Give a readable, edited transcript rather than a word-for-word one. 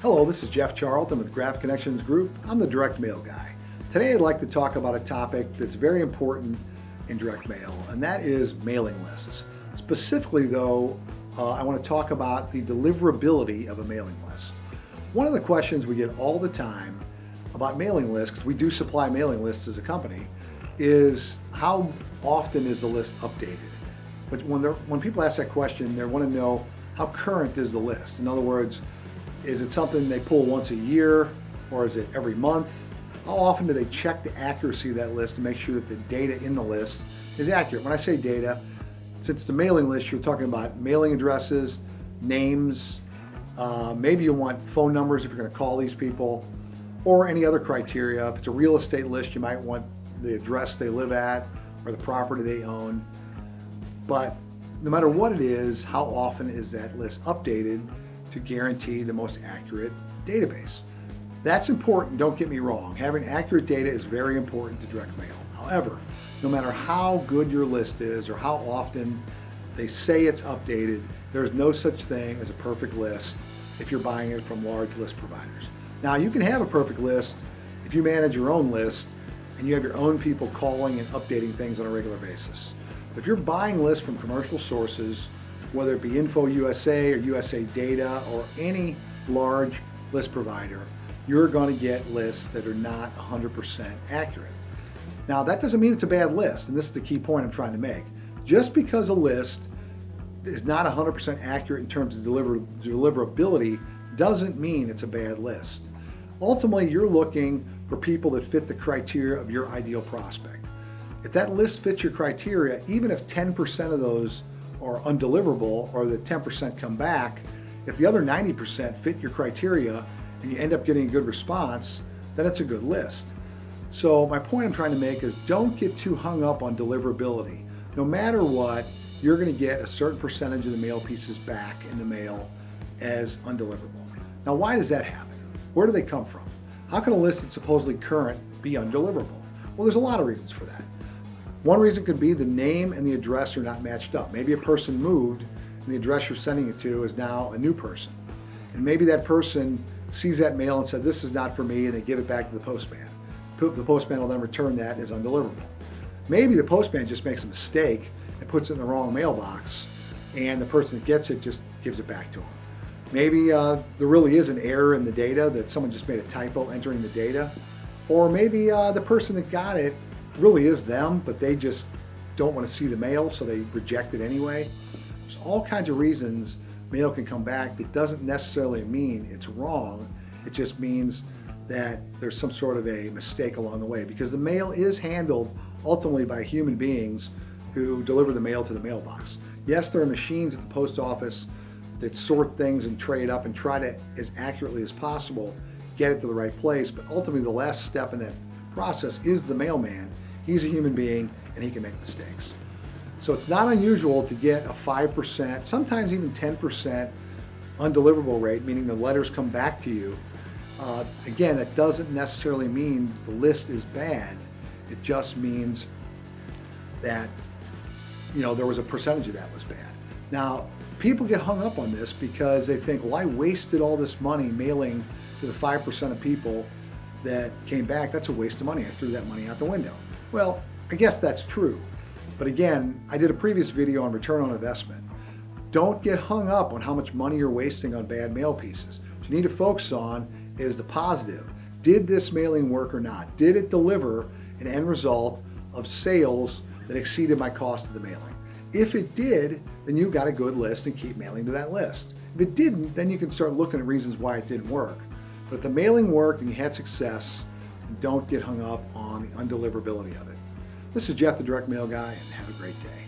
Hello, this is Jeff Charlton with Graph Connections Group. I'm the direct mail guy. Today I'd like to talk about a topic that's very important in direct mail, and that is mailing lists. Specifically though, I want to talk about the deliverability of a mailing list. One of the questions we get all the time about mailing lists, because we do supply mailing lists as a company, is how often is the list updated? But when people ask that question, they want to know how current is the list. In other words, is it something they pull once a year, or is it every month? How often do they check the accuracy of that list to make sure that the data in the list is accurate? When I say data, since it's a mailing list, you're talking about mailing addresses, names, maybe you want phone numbers if you're going to call these people, or any other criteria. If it's a real estate list, you might want the address they live at or the property they own. But no matter what it is, how often is that list updated to guarantee the most accurate database? That's important, don't get me wrong. Having accurate data is very important to direct mail. However, no matter how good your list is or how often they say it's updated, there's no such thing as a perfect list if you're buying it from large list providers. Now, you can have a perfect list if you manage your own list and you have your own people calling and updating things on a regular basis. If you're buying lists from commercial sources, whether it be Info USA or USA Data or any large list provider, you're going to get lists that are not 100% accurate. Now, that doesn't mean it's a bad list, and this is the key point I'm trying to make. Just because a list is not 100% accurate in terms of deliverability doesn't mean it's a bad list. Ultimately, you're looking for people that fit the criteria of your ideal prospect. If that list fits your criteria, even if 10% of those are undeliverable or the 10% come back, if the other 90% fit your criteria and you end up getting a good response, then it's a good list. So my point I'm trying to make is don't get too hung up on deliverability. No matter what, you're going to get a certain percentage of the mail pieces back in the mail as undeliverable. Now, why does that happen? Where do they come from? How can a list that's supposedly current be undeliverable? Well, there's a lot of reasons for that. One reason could be the name and the address are not matched up. Maybe a person moved and the address you're sending it to is now a new person. And maybe that person sees that mail and said, this is not for me, and they give it back to the postman. The postman will then return that as undeliverable. Maybe the postman just makes a mistake and puts it in the wrong mailbox, and the person that gets it just gives it back to him. Maybe there really is an error in the data, that someone just made a typo entering the data. Or maybe the person that got it really is them, but they just don't want to see the mail, so they reject it anyway. There's all kinds of reasons mail can come back. That doesn't necessarily mean it's wrong. It just means that there's some sort of a mistake along the way, because the mail is handled ultimately by human beings who deliver the mail to the mailbox. Yes, there are machines at the post office that sort things and trade up and try to, as accurately as possible, get it to the right place, but ultimately the last step in that process is the mailman. He's a human being and he can make mistakes. So it's not unusual to get a 5%, sometimes even 10% undeliverable rate, meaning the letters come back to you. Again, it doesn't necessarily mean the list is bad. It just means that, there was a percentage of that was bad. Now, people get hung up on this because they think, well, I wasted all this money mailing to the 5% of people that came back. That's a waste of money. I threw that money out the window. Well, I guess that's true. But again, I did a previous video on return on investment. Don't get hung up on how much money you're wasting on bad mail pieces. What you need to focus on is the positive. Did this mailing work or not? Did it deliver an end result of sales that exceeded my cost of the mailing? If it did, then you've got a good list and keep mailing to that list. If it didn't, then you can start looking at reasons why it didn't work. But if the mailing worked and you had success, don't get hung up on the undeliverability of it. This is Jeff, the Direct Mail Guy, and have a great day.